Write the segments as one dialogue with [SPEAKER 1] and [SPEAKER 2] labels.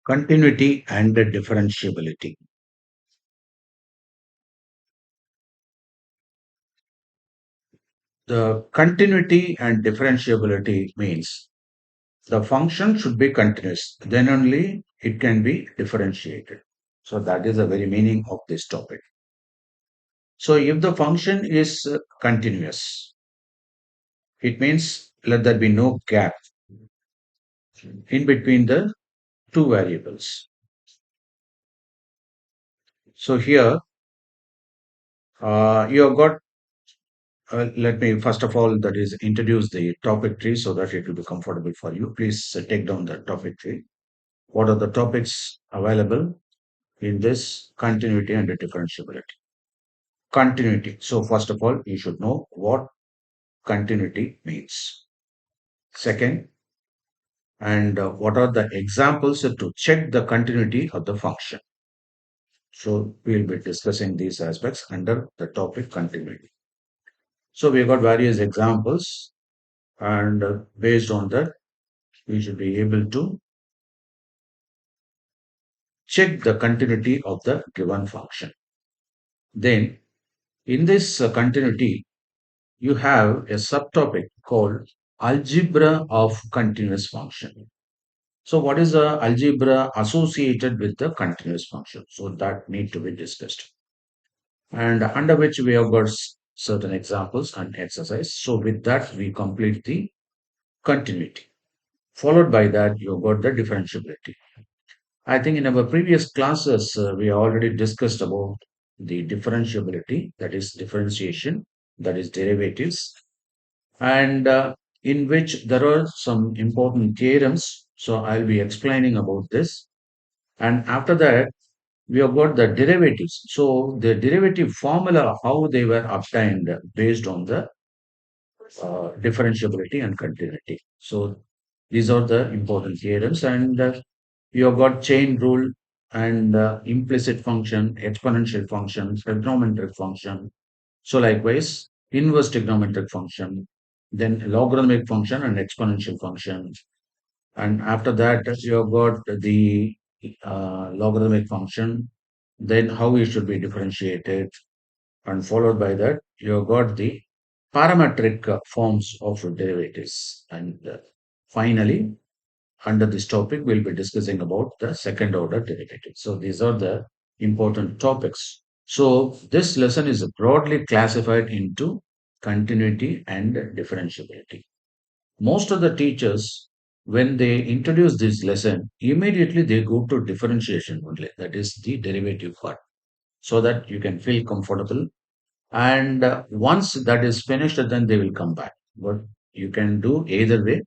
[SPEAKER 1] Continuity and differentiability. The continuity and differentiability means the function should be continuous, then only it can be differentiated. So that is the very meaning of this topic. So if the function is continuous, it means let there be no gap in between the two variables. So here you have got, let me first of all, that is introduce the topic tree so that it will be comfortable for you. Please take down the topic tree. What are the topics available in this continuity and differentiability? Continuity. So first of all, you should know what continuity means. Second, and what are the examples to check the continuity of the function. So we'll be discussing these aspects under the topic continuity. So we've got various examples, and based on that, we should be able to check the continuity of the given function. Then, in this continuity, you have a subtopic called algebra of continuous function. So, what is the algebra associated with the continuous function? So, that need to be discussed, and under which we have got certain examples and exercise. So, with that, we complete the continuity. Followed by that, you have got the differentiability. I think in our previous classes, we already discussed about the differentiability, that is differentiation, that is derivatives, and in which there are some important theorems. So I'll be explaining about this. And after that, we have got the derivatives. So the derivative formula, how they were obtained based on the differentiability and continuity. So these are the important theorems, and you have got chain rule and implicit function, exponential function, trigonometric function. So likewise, inverse trigonometric function, then logarithmic function and exponential function. And after that, you have got the logarithmic function, then how it should be differentiated, and followed by that, you have got the parametric forms of derivatives. And finally, under this topic, we'll be discussing about the second order derivative. So these are the important topics. So this lesson is broadly classified into continuity and differentiability. Most of the teachers, when they introduce this lesson, immediately they go to differentiation only, that is the derivative part, so that you can feel comfortable. And once that is finished, then they will come back. But you can do either way,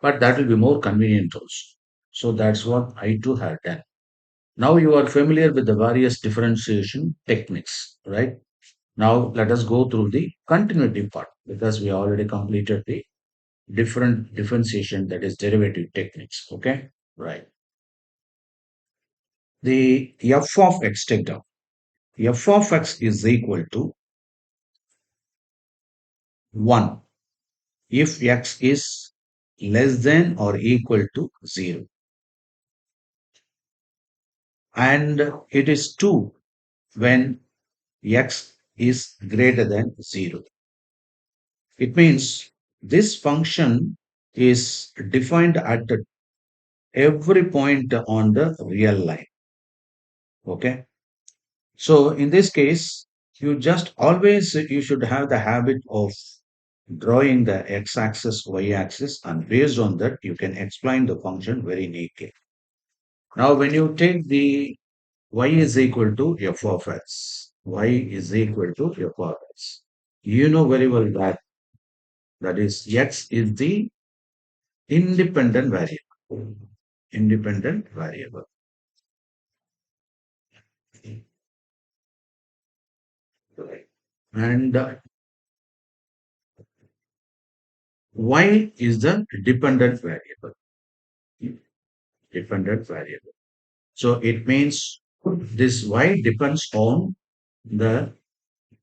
[SPEAKER 1] but that will be more convenient also. So that's what I too have done. Now you are familiar with the various differentiation techniques, right? Now let us go through the continuity part because we already completed the different differentiation, that is derivative techniques. Okay, right. The f of x, take down. F of x is equal to 1 if x is less than or equal to 0, and it is 2 when x is greater than 0. It means this function is defined at every point on the real line. Okay. So in this case, you just always you should have the habit of drawing the x-axis, y-axis, and based on that you can explain the function very neatly. Now, when you take the y is equal to f of x, y is equal to f of x, you know very well that that is x is the independent variable. Independent variable. And y is the dependent variable. Dependent variable. So it means this y depends on the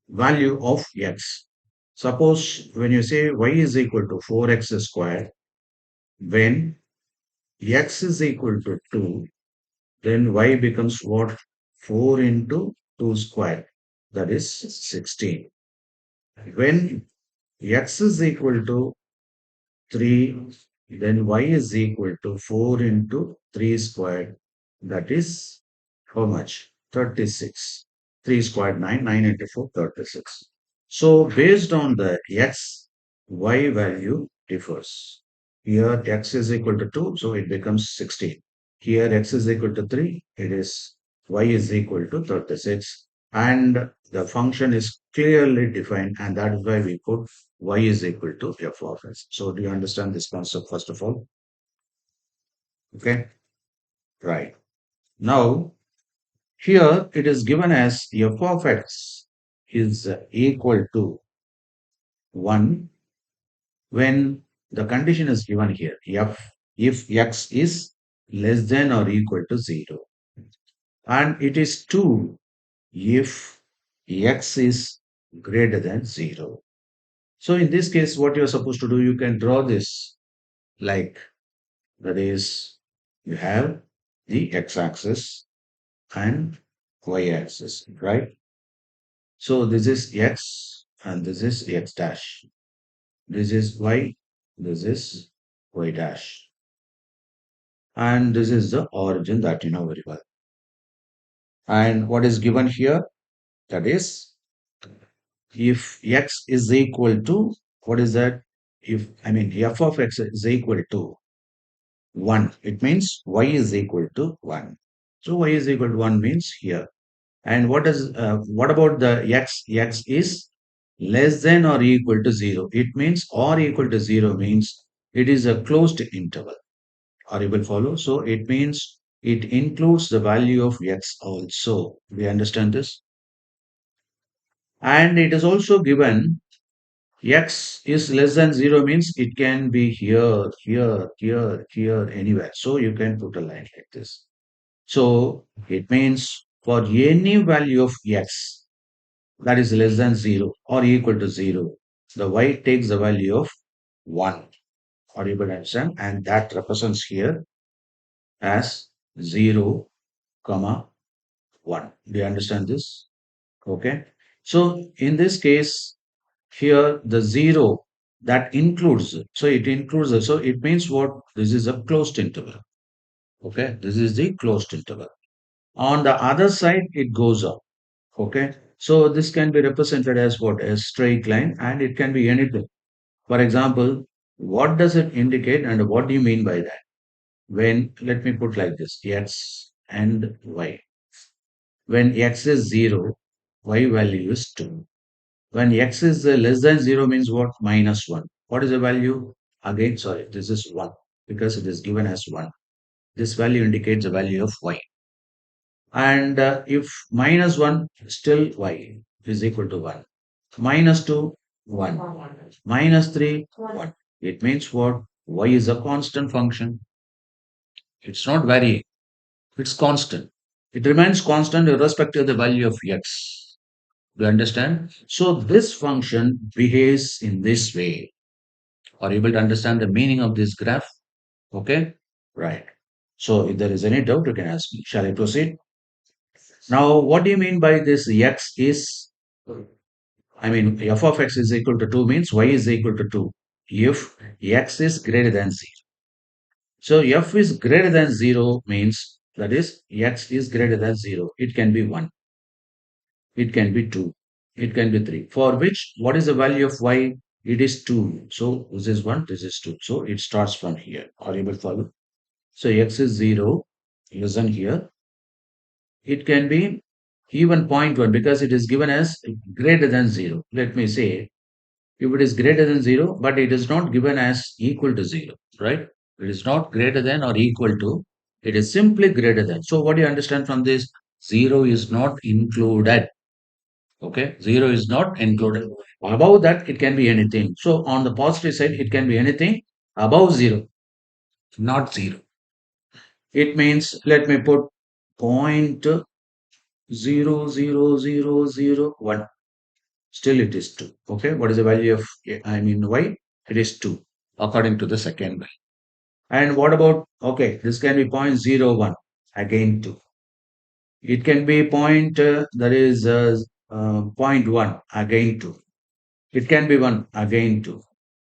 [SPEAKER 1] value of x. Suppose when you say y is equal to 4x squared, when x is equal to 2, then y becomes what? 4 into 2 squared. That is 16. When x is equal to 3, then y is equal to 4 into 3 squared. That is how much? 36. 3 squared 9, 9 into 4, 36. So based on the x, y value differs. Here x is equal to 2, so it becomes 16. Here x is equal to 3, it is y is equal to 36. And the function is clearly defined, and that is why we put y is equal to f of s. So do you understand this concept first of all? Okay, right. Now, here it is given as f of x is equal to 1 when the condition is given here, if x is less than or equal to 0, and it is 2 if x is greater than 0. So in this case, what you're supposed to do, you can draw this like, that is, you have the x-axis and y-axis, right? So this is x and this is x dash. This is y, this is y dash. And this is the origin that you know very well. And what is given here? That is, if x is equal to, what is that? If, I mean, f of x is equal to 1, it means y is equal to 1. So y is equal to 1 means here. And what about the x? X is less than or equal to 0. It means or equal to 0 means it is a closed interval. Or you will follow. So it means it includes the value of x also. We understand this? And it is also given x is less than 0 means it can be here, here, here, here, anywhere. So you can put a line like this. So it means for any value of x, that is less than 0 or equal to 0, the y takes the value of 1, or you can understand, and that represents here as 0 comma 1. Do you understand this? Okay. So in this case, here the 0 that includes, so it includes, so it means what? This is a closed interval. Okay. This is the closed interval. On the other side, it goes up. Okay. So this can be represented as what? A straight line, and it can be anything. For example, what does it indicate and what do you mean by that? When, let me put like this, x and y. When x is 0, y value is 2. When x is less than 0 means what? Minus 1. What is the value? Again, sorry, this is 1 because it is given as 1. This value indicates the value of y. And if minus 1, still y is equal to 1. Minus 2, 1. Minus 3, 1. It means what? Y is a constant function. It's not varying. It's constant. It remains constant irrespective of the value of x. Do you understand? So this function behaves in this way. Are you able to understand the meaning of this graph? Okay? Right. So if there is any doubt, you can ask me. Shall I proceed? Now, what do you mean by this x is, I mean, f of x is equal to 2 means y is equal to 2 if x is greater than 0. So f is greater than 0 means, that is, x is greater than 0. It can be 1, it can be 2, it can be 3. For which, what is the value of y? It is 2. So this is 1, this is 2. So it starts from here. Are you able to follow? So x is 0. Listen here. It can be even zero point 0.1 because it is given as greater than 0. Let me say, if it is greater than 0, but it is not given as equal to 0, right? It is not greater than or equal to, it is simply greater than. So what do you understand from this? 0 is not included. Okay, 0 is not included. Above that, it can be anything. So on the positive side, it can be anything above 0, not 0. It means, let me put point 0.00001. Still it is 2. Okay, what is the value of, I mean, y? It is 2 according to the second way. And what about, okay, this can be 0.01. again 2. It can be point, that is point 1, again 2. It can be 1, again 2.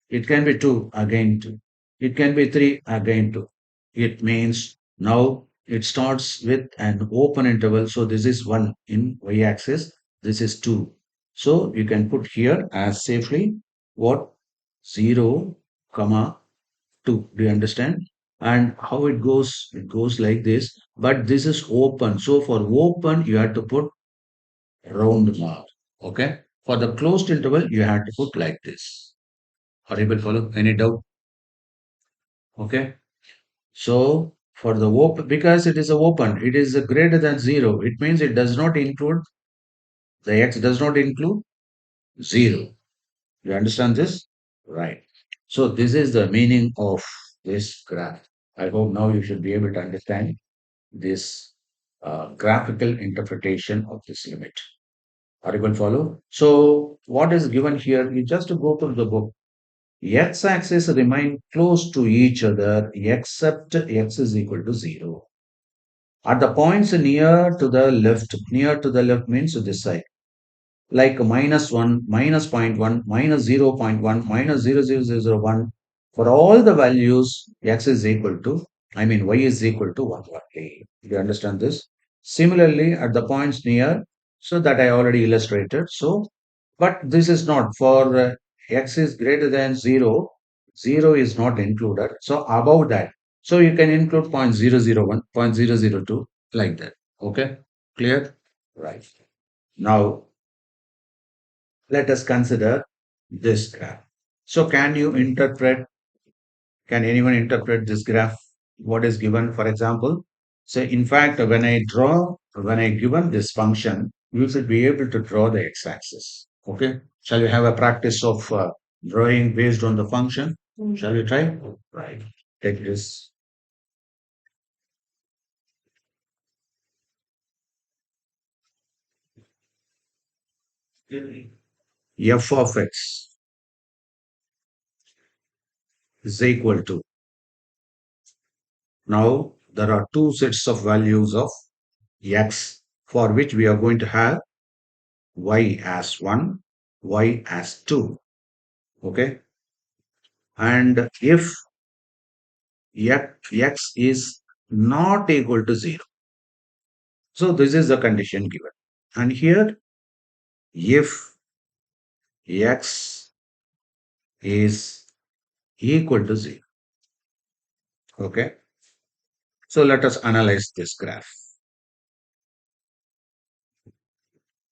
[SPEAKER 1] It can be 2, again 2. It can be 3, again 2. It means now it starts with an open interval. So this is 1 in y-axis. This is 2. So you can put here as safely what? 0, comma 2. Do you understand? And how it goes? It goes like this. But this is open. So for open, you have to put round mark. Okay. For the closed interval, you have to put like this. Are you able to follow? Any doubt? Okay. So for the open, because it is a open, it is a greater than 0. It means it does not include, the x does not include 0. You understand this? Right. So this is the meaning of this graph. I hope now you should be able to understand this graphical interpretation of this limit. Are you able to follow? So what is given here? You just go to the book. X-axis remain close to each other except x is equal to 0. At the points near to the left means this side, like -1, minus point 0.1, minus 0.1, minus 0.0001. For all the values, x is equal to, I mean, y is equal to 1 only. You understand this? Similarly, at the points near, so that I already illustrated. So, but this is not for x is greater than 0, 0 is not included. So, above that, so you can include 0.001, 0.002, like that. Okay, clear? Right. Now, let us consider this graph. So can anyone interpret this graph? What is given, for example? So in fact, when I given this function, you should be able to draw the x-axis. Okay. Shall we have a practice of drawing based on the function? Shall we try? Right. Take this. F of x is equal to. Now, there are two sets of values of x for which we are going to have y as 1, y as 2. Okay. And if x is not equal to 0, so this is the condition given. And here, if x is equal to 0. Okay. So let us analyze this graph.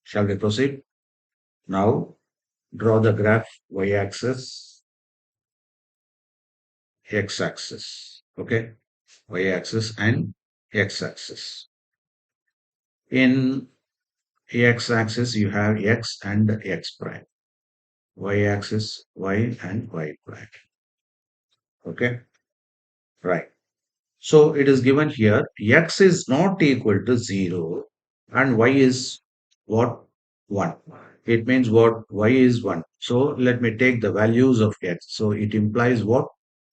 [SPEAKER 1] Shall we proceed? Now, draw the graph y axis, x axis. Okay. Y axis and x axis. In x-axis, you have x and x prime. Y-axis, y and y prime. Okay, right. So it is given here, x is not equal to 0 and y is what? 1. It means what? Y is 1. So let me take the values of x. So it implies what?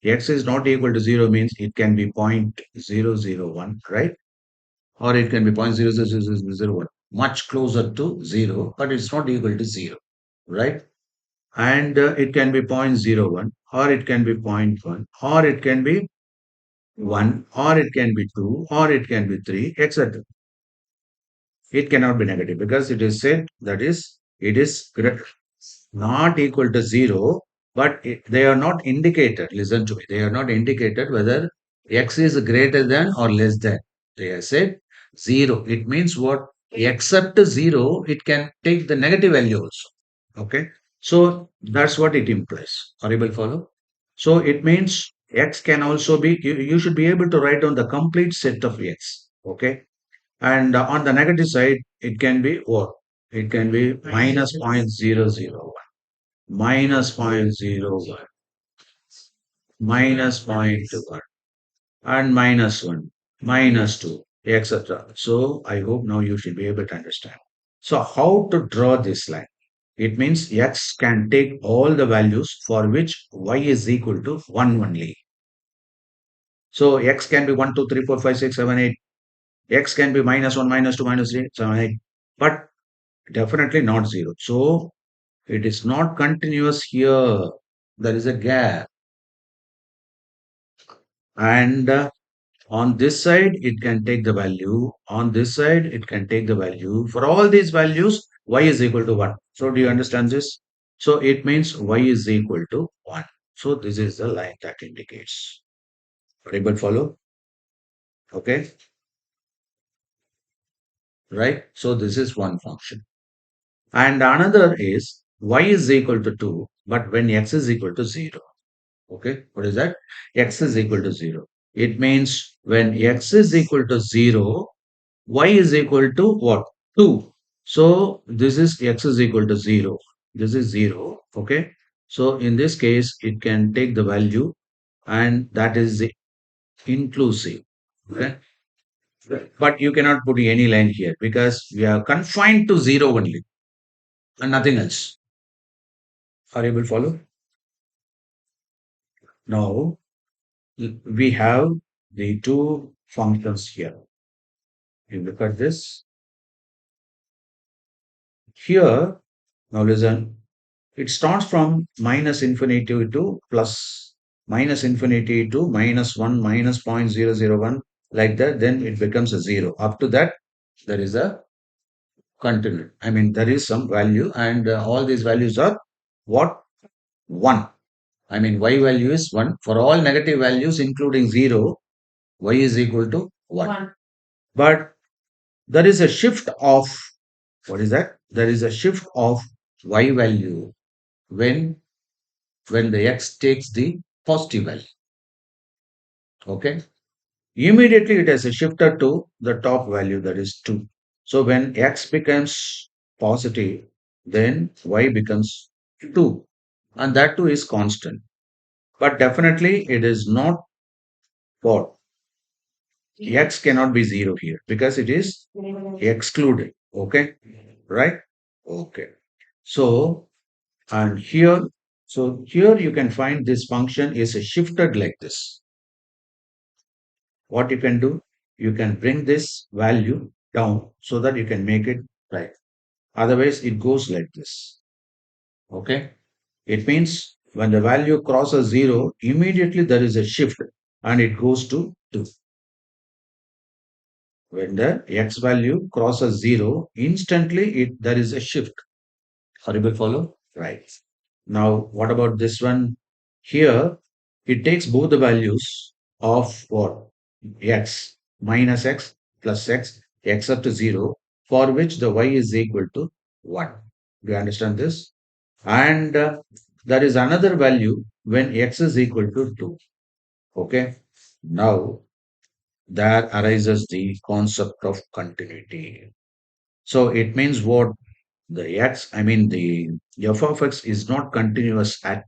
[SPEAKER 1] X is not equal to 0 means it can be 0.001, right? Or it can be 0.00001, much closer to 0, but it's not equal to 0, right? And it can be zero point zero 0.01, or it can be zero point 0.1, or it can be 1, or it can be 2, or it can be 3, etc. It cannot be negative because it is said that is it is not equal to 0, but they are not indicated. Listen to me. They are not indicated whether x is greater than or less than. They are said 0. It means what? Except 0, it can take the negative value also. Okay. So that's what it implies. Are you able to follow? So it means x can also be, you should be able to write down the complete set of x. Okay. And on the negative side, it can be what? It can be minus 0.001, minus 0.01, minus 0.1, and minus 1, minus 2, etc. So I hope now you should be able to understand. So how to draw this line? It means x can take all the values for which y is equal to 1 only. So x can be 1, 2, 3, 4, 5, 6, 7, 8. X can be -1, -2, -3, so but definitely not 0. So it is not continuous here. There is a gap. And on this side, it can take the value. On this side, it can take the value. For all these values, y is equal to 1. So do you understand this? So it means y is equal to 1. So this is the line that indicates. Are you able to follow? Okay, right? So this is one function. And another is y is equal to 2, but when x is equal to 0. Okay, what is that? X is equal to 0. It means when x is equal to 0, y is equal to what? 2. So this is x is equal to 0. This is 0. Okay. So in this case, it can take the value and that is inclusive. Okay. But you cannot put any line here because we are confined to 0 only and nothing else. Are you able to follow? Now we have the two functions here. You look at this. Here, now listen, it starts from minus infinity to plus minus infinity to -1 minus 0.001 like that. Then it becomes a 0. Up to that, there is a continuity. I mean, there is some value, and all these values are what? 1. I mean, y value is 1. For all negative values, including 0, y is equal to 1. But there is a shift of what is that? There is a shift of y value when the x takes the positive value. Okay. Immediately it has a shifted to the top value that is 2. So when x becomes positive, then y becomes 2. And that 2 is constant. But definitely it is not what? X cannot be 0 here because it is excluded. Okay. Right? Okay. So and here, so here you can find this function is shifted like this. What you can do, you can bring this value down so that you can make it right. Otherwise, it goes like this. Okay. It means when the value crosses 0, immediately there is a shift and it goes to 2. When the x value crosses 0, instantly there is a shift. Horrible follow? Right. Now, what about this one? Here, it takes both the values of what? X minus x plus x up to 0, for which the y is equal to 1. Do you understand this? And there is another value when x is equal to 2. Okay. Now, there arises the concept of continuity. So it means what? The x, I mean the f of x is not continuous at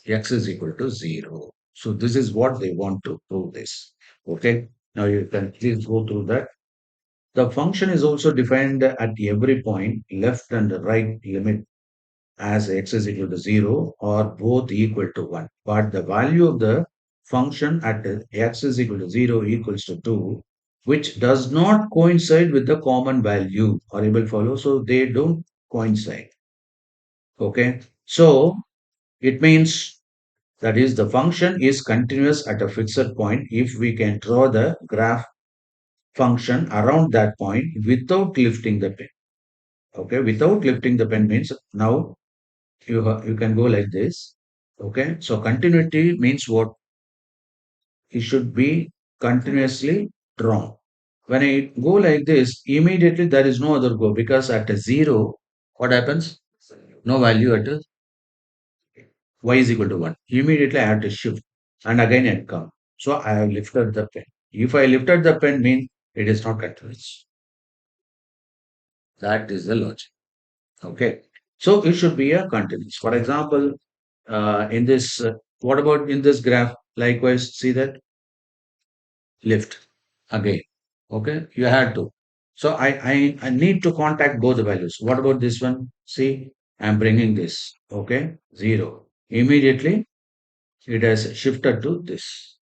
[SPEAKER 1] x is equal to 0. So this is what they want to prove this. Okay. Now you can please go through that. The function is also defined at every point left and right limit as x is equal to 0 or both equal to 1. But the value of the function at x is equal to 0 equals to 2, which does not coincide with the common value. Are you able to follow? So they don't coincide. Okay. So it means that is the function is continuous at a fixed point if we can draw the graph function around that point without lifting the pen. Okay. Without lifting the pen means now you can go like this. Okay. So continuity means what? It should be continuously drawn. When I go like this, immediately there is no other go because at a 0, what happens? No value at a y is equal to 1. Immediately I have to shift and again it come. So I have lifted the pen. If I lifted the pen means it is not continuous. That is the logic. Okay. So it should be a continuous. For example, in this, what about in this graph? Likewise, see that lift again. Okay. You had to. So I need to contact both the values. What about this one? See, I'm bringing this. Okay. 0. Immediately it has shifted to this.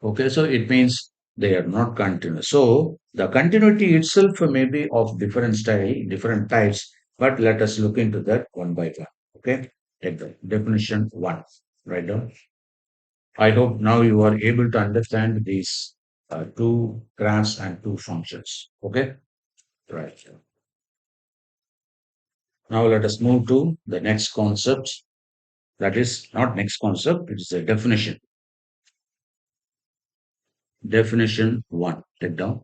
[SPEAKER 1] Okay, so it means They are not continuous. So the continuity itself may be of different style, different types, but let us look into that one by one. Okay. Take the definition one. Right down. I hope now you are able to understand these two graphs and two functions. Okay. Right. Now let us move to the next concept. That is not next concept, it is a definition. Definition one. Take down.